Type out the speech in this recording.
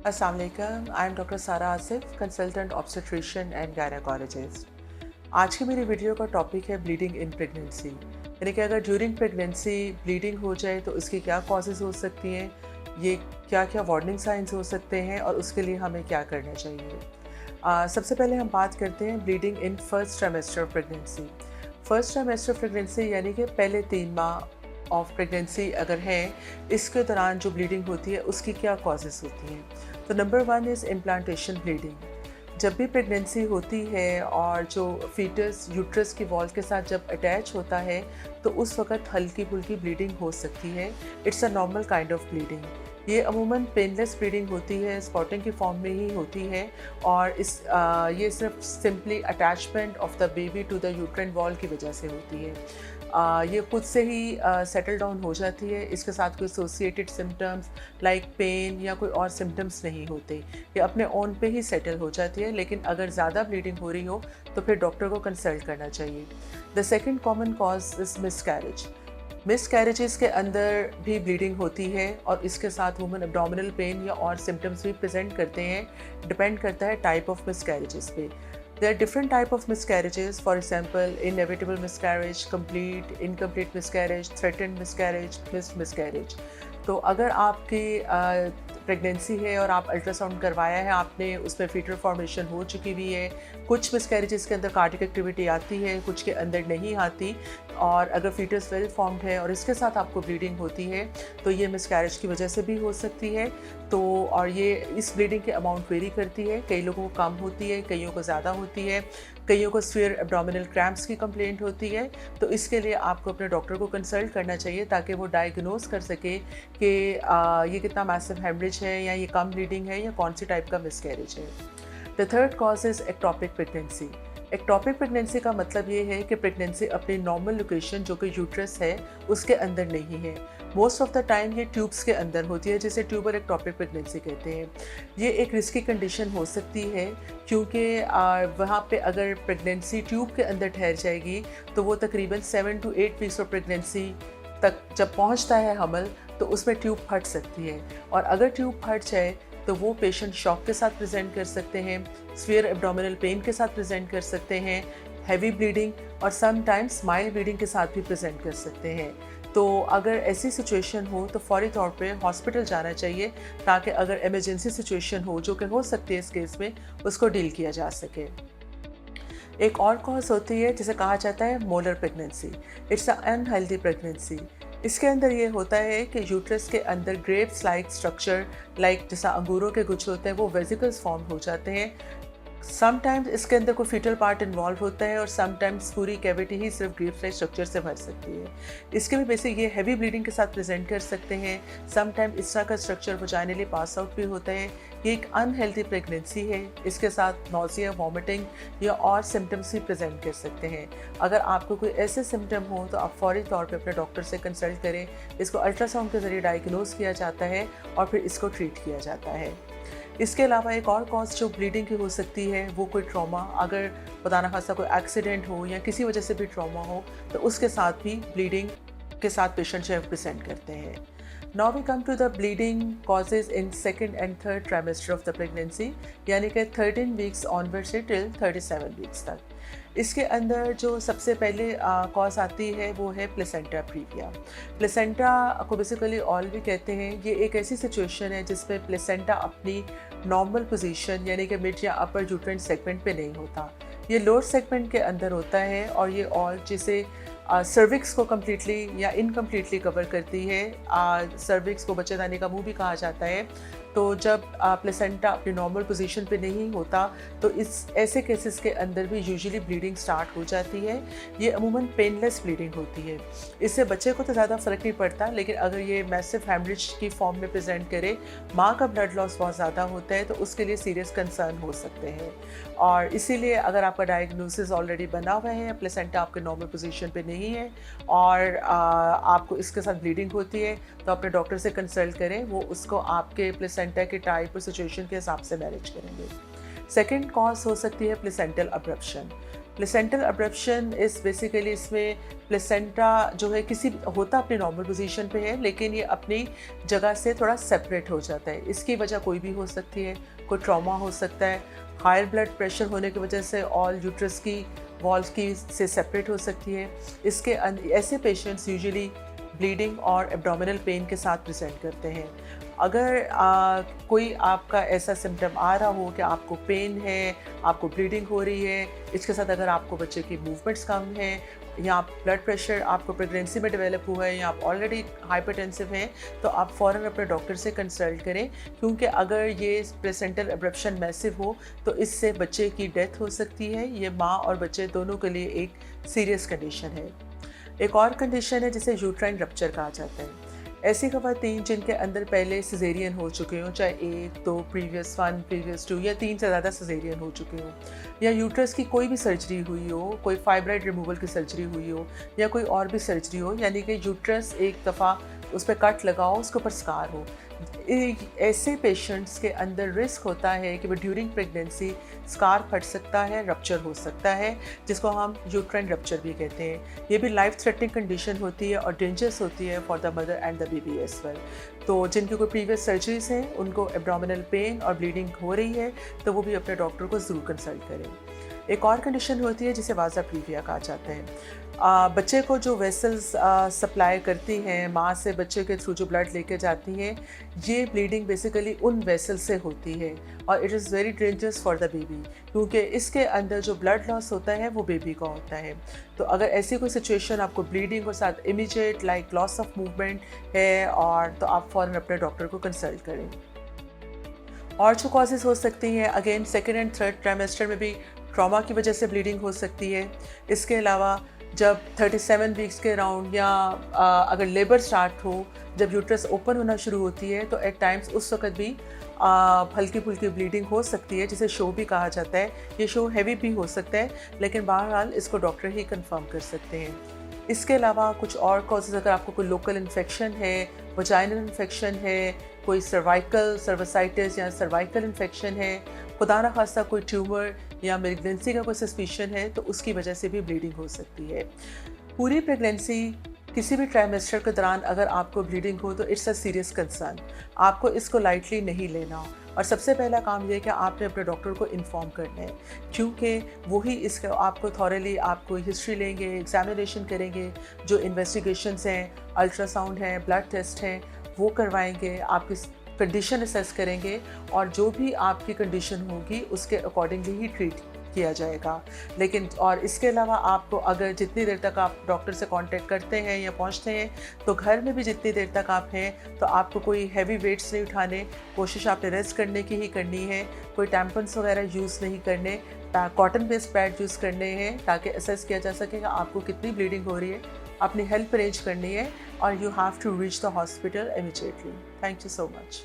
अस्सलाम वालेकुम। I am doctor सारा Asif, consultant obstetrician and gynaecologist. आज की मेरी वीडियो का टॉपिक है ब्लीडिंग इन प्रेगनेंसी, यानी कि अगर ड्यूरिंग प्रेगनेंसी ब्लीडिंग हो जाए तो उसकी क्या कॉजेज़ हो सकती हैं, ये क्या क्या वार्निंग साइंस हो सकते हैं और उसके लिए हमें क्या करना चाहिए। सबसे पहले हम बात करते हैं bleeding in first trimester pregnancy. First trimester pregnancy यानी कि पहले 3 माह ऑफ प्रेगनेंसी अगर है, इसके दौरान जो ब्लीडिंग होती है उसकी क्या कॉजेज़ होती हैं। तो नंबर 1 इज़ इम्प्लांटेशन ब्लीडिंग। जब भी प्रेगनेंसी होती है और जो फीटस यूट्रस की वॉल के साथ जब अटैच होता है तो उस वक़्त हल्की फुल्की ब्लीडिंग हो सकती है। It's a normal kind of bleeding. ये अमूमन पेनलेस ब्लीडिंग होती है, स्पॉटिंग की फॉर्म में ही होती है और ये सिर्फ simply attachment of the baby to the uterine wall की वजह से होती है। ये खुद से ही सेटल डाउन हो जाती है। इसके साथ कोई एसोसिएटेड सिम्टम्स लाइक पेन या कोई और सिम्टम्स नहीं होते। ये अपने ओन पे ही सेटल हो जाती है, लेकिन अगर ज़्यादा ब्लीडिंग हो रही हो तो फिर डॉक्टर को कंसल्ट करना चाहिए। The second common cause is miscarriage. Miscarriages के अंदर भी ब्लीडिंग होती है और इसके साथ वुमन एब्डोमिनल पेन या और सिम्टम्स भी प्रेजेंट करते हैं। डिपेंड करता है टाइप ऑफ मिसकैरेजेस पे। There are different type of miscarriages, for example, inevitable miscarriage, complete, incomplete miscarriage, threatened miscarriage, missed miscarriage. तो अगर आपकी प्रेगनेंसी है और आप अल्ट्रासाउंड करवाया है, आपने उसमें फीटल फॉर्मेशन हो चुकी हुई है, कुछ मिसकैरेजेस के अंदर कार्डियक एक्टिविटी आती है, कुछ के अंदर नहीं आती, और अगर फीटस वेल फॉर्म्ड है और इसके साथ आपको ब्लीडिंग होती है तो ये मिसकैरेज की वजह से भी हो सकती है। तो और ये इस ब्लीडिंग के अमाउंट वेरी करती है, कई लोगों को कम होती है, कईयों को ज़्यादा होती है, कईयों को स्फीयर एब्डोमिनल क्रैम्प्स की कंप्लेंट होती है। तो इसके लिए आपको अपने डॉक्टर को कंसल्ट करना चाहिए ताकि वो डायग्नोज कर सके कि ये कितना मैसिव हेमरेज है या ये कम ब्लीडिंग है या कौन सी टाइप का मिसकैरेज है। The third cause is ectopic pregnancy. Ectopic pregnancy का मतलब ये है कि प्रेगनेंसी अपनी नॉर्मल लोकेशन जो कि यूट्रस है उसके अंदर नहीं है। मोस्ट ऑफ द टाइम ये ट्यूब्स के अंदर होती है, जिसे ट्यूबर एक्टोपिक प्रेगनेंसी कहते हैं। ये एक रिस्की कंडीशन हो सकती है क्योंकि वहाँ पे अगर प्रेगनेंसी ट्यूब के अंदर ठहर जाएगी तो वो तकरीबन 7 to 8 वीक्स ऑफ प्रेगनेंसी तक जब पहुँचता है हमल तो उसमें ट्यूब फट सकती है, और अगर ट्यूब फट जाए तो वो पेशेंट शॉक के साथ प्रेजेंट कर सकते हैं, स्फीयर एब्डोमिनल पेन के साथ प्रेजेंट कर सकते हैं, हैवी ब्लीडिंग और समटाइम्स माइल्ड ब्लीडिंग के साथ भी प्रेजेंट कर सकते हैं। तो अगर ऐसी सिचुएशन हो तो फौरी तौर पे हॉस्पिटल जाना चाहिए ताकि अगर इमरजेंसी सिचुएशन हो, जो कि हो सकती है इस केस में, उसको डील किया जा सके। एक और कॉज होती है जिसे कहा जाता है molar pregnancy. It's a unhealthy pregnancy. इसके अंदर ये होता है कि यूट्रस के अंदर ग्रेप्स लाइक स्ट्रक्चर, लाइक जैसा अंगूरों के गुच्छ होते हैं, वो वेसिकल्स फॉर्म हो जाते हैं। समटाइम्स इसके अंदर कोई फीटल पार्ट इन्वॉल्व होता है और समटाइम्स पूरी कैविटी ही सिर्फ ग्रेप लाइक स्ट्रक्चर से भर सकती है। इसके भी बेसिक ये हैवी ब्लीडिंग के साथ प्रेजेंट कर सकते हैं। समटाइम इस तरह का स्ट्रक्चर वजाइनली पास आउट भी होता है। ये एक अनहेल्दी प्रेगनेंसी है। इसके साथ नोजिया, वॉमिटिंग या और सिम्टम्स भी प्रेजेंट कर सकते हैं। अगर आपको कोई ऐसे सिम्टम हो तो आप फौरी तौर पे अपने डॉक्टर से कंसल्ट करें। इसको अल्ट्रासाउंड के ज़रिए डायग्नोज किया जाता है और फिर इसको ट्रीट किया जाता है। इसके अलावा एक और कॉज जो ब्लीडिंग की हो सकती है वो कोई ट्रॉमा, अगर खुदा न खास्ता कोई एक्सीडेंट हो या किसी वजह से भी ट्रॉमा हो तो उसके साथ भी ब्लीडिंग के साथ पेशेंट जो है प्रेजेंट करते हैं। Now we come to the bleeding causes in second and third trimester of the pregnancy, यानी कि 13 वीक्स ऑनवर्ड से टिल 37 वीक्स तक। इसके अंदर जो सबसे पहले कॉज आती है वो है प्लेसेंटा प्रीविया। प्लेसेंटा को बेसिकली ऑल भी कहते हैं। ये एक ऐसी सिचुएशन है जिसमें प्लेसेंटा अपनी नॉर्मल पोजीशन यानी कि मिड या अपर यूट्राइन सेगमेंट पे नहीं होता, ये लोअर सेगमेंट के अंदर होता है, और ये ऑल जिसे सर्विक्स को कम्प्लीटली या इनकम्प्लीटली कवर करती है। सर्विक्स को बच्चेदानी का मुंह भी कहा जाता है। तो जब प्लेसेंटा अपनी नॉर्मल पोजीशन पे नहीं होता तो इस ऐसे केसेस के अंदर भी यूजुअली ब्लीडिंग स्टार्ट हो जाती है। ये अमूमन पेनलेस ब्लीडिंग होती है। इससे बच्चे को तो ज़्यादा फ़र्क नहीं पड़ता, लेकिन अगर ये मैसिव हेमरेज की फॉर्म में प्रेजेंट करे, माँ का ब्लड लॉस बहुत ज़्यादा होता है, तो उसके लिए सीरियस कंसर्न हो सकते हैं। और इसीलिए अगर आपका डायग्नोसिस ऑलरेडी बना हुआ है, प्लेसेंटा आपके नॉर्मल पोजीशन पे नहीं है और आपको इसके साथ ब्लीडिंग होती है, तो अपने डॉक्टर से कंसल्ट करें। वो उसको आपके प्लेसेंटा के टाइप और सिचुएशन के हिसाब से मैनेज करेंगे। सेकेंड कॉज हो सकती है प्लेसेंटल अब्रप्शन। प्लेसेंटल अब्रप्शन इस बेसिकली इसमें प्लेसेंटा जो है किसी होता अपनी नॉर्मल पोजीशन पे है, लेकिन ये अपनी जगह से थोड़ा सेपरेट हो जाता है। इसकी वजह कोई भी हो सकती है, कोई ट्रॉमा हो सकता है, हायर ब्लड प्रेशर होने की वजह से ऑल यूट्रस की वॉल्स की से सेपरेट हो सकती है। इसके ऐसे पेशेंट्स यूजुअली ब्लीडिंग और एब्डोमिनल पेन के साथ प्रेजेंट करते हैं। अगर कोई आपका ऐसा सिम्टम आ रहा हो कि आपको पेन है, आपको ब्लीडिंग हो रही है, इसके साथ अगर आपको बच्चे की मूवमेंट्स कम हैं, या ब्लड प्रेशर आपको प्रेगनेंसी में डेवलप हुआ है, या आप ऑलरेडी हाइपरटेंसिव हैं, तो आप फ़ौरन अपने डॉक्टर से कंसल्ट करें, क्योंकि अगर ये प्लेसेंटल अब्रप्शन मैसिव हो तो इससे बच्चे की डेथ हो सकती है। ये माँ और बच्चे दोनों के लिए एक सीरियस कंडीशन है। एक और कंडीशन है जिसे यूट्राइन रप्चर कहा जाता है। ऐसी ख़वातीन जिनके अंदर पहले सिजेरियन हो चुके हों, चाहे 1, 2, प्रीवियस 1, प्रीवियस 2 या 3 से ज़्यादा सिजेरियन हो चुके हों, या यूट्रस की कोई भी सर्जरी हुई हो, कोई फाइब्राइड रिमूवल की सर्जरी हुई हो, या कोई और भी सर्जरी हो, यानी कि यूट्रस एक दफ़ा उस पर कट लगाओ, उसके ऊपर स्कार हो, ऐसे पेशेंट्स के अंदर रिस्क होता है कि वो ड्यूरिंग प्रेगनेंसी स्कार फट सकता है, रप्चर हो सकता है, जिसको हम यूट्राइन रप्चर भी कहते हैं। ये भी लाइफ थ्रेटनिंग कंडीशन होती है और डेंजरस होती है for the mother and the baby as well. तो जिनकी कोई प्रीवियस सर्जरीज हैं, उनको एब्डोमिनल पेन और ब्लीडिंग हो रही है, तो वो भी अपने डॉक्टर को ज़रूर कंसल्ट करें। एक और कंडीशन होती है जिसे वाजा प्रीविया कहा जाता है। बच्चे को जो वेसल्स सप्लाई करती हैं, माँ से बच्चे के थ्रू जो ब्लड लेके जाती हैं, ये ब्लीडिंग बेसिकली उन वेसल से होती है और it is very dangerous for the baby, क्योंकि इसके अंदर जो ब्लड लॉस होता है वो बेबी का होता है। तो अगर ऐसी कोई सिचुएशन आपको ब्लीडिंग और साथ immediate like loss of movement है और तो आप फ़ौरन अपने डॉक्टर को कंसल्ट करें। और जो कॉजेज़ हो सकती हैं, again second and third trimester में भी ट्रॉमा की वजह से ब्लीडिंग हो सकती है। इसके अलावा जब 37 वीक्स के अराउंड या अगर लेबर स्टार्ट हो, जब यूट्रस ओपन होना शुरू होती है, तो एट टाइम्स उस वक्त भी हल्की फुल्की ब्लीडिंग हो सकती है, जिसे शो भी कहा जाता है। ये शो हैवी भी हो सकता है, लेकिन बहरहाल इसको डॉक्टर ही कंफर्म कर सकते हैं। इसके अलावा कुछ और कॉजेज़, अगर आपको कोई लोकल इन्फेक्शन है, वजाइनल इन्फेक्शन है, कोई सर्वाइकल सर्वासाइटिस या सर्वाइकल इन्फेक्शन है, खुदा न खास्ता कोई ट्यूमर या मेलिग्नेंसी का कोई सस्पिशन है, तो उसकी वजह से भी ब्लीडिंग हो सकती है। पूरी प्रेगनेंसी किसी भी ट्राइमेस्टर के दौरान अगर आपको ब्लीडिंग हो तो इट्स अ सीरियस कंसर्न, आपको इसको लाइटली नहीं लेना। और सबसे पहला काम यह है कि आपने अपने डॉक्टर को इन्फॉर्म करना है, क्योंकि वही इसका आपको थॉरली आपको हिस्ट्री लेंगे, एग्जामिनेशन करेंगे, जो इन्वेस्टिगेशंस हैं, अल्ट्रासाउंड है, ब्लड टेस्ट हैं, वो करवाएंगे, आपकी कंडीशन असेस करेंगे और जो भी आपकी कंडीशन होगी उसके अकॉर्डिंगली ही ट्रीट किया जाएगा। लेकिन और इसके अलावा आपको अगर जितनी देर तक आप डॉक्टर से कांटेक्ट करते हैं या पहुंचते हैं, तो घर में भी जितनी देर तक आप हैं, तो आपको कोई हैवी वेट्स नहीं उठाने, कोशिश आपने रेस्ट करने की ही करनी है, कोई टैम्पन्स वगैरह यूज़ नहीं करने, कॉटन बेस्ड पैड यूज़ करने हैं, ताकि असेस किया जा सके कि आपको कितनी ब्लीडिंग हो रही है, अपनी हेल्प अरेंज करनी है और you have to reach the hospital immediately. Thank you so much.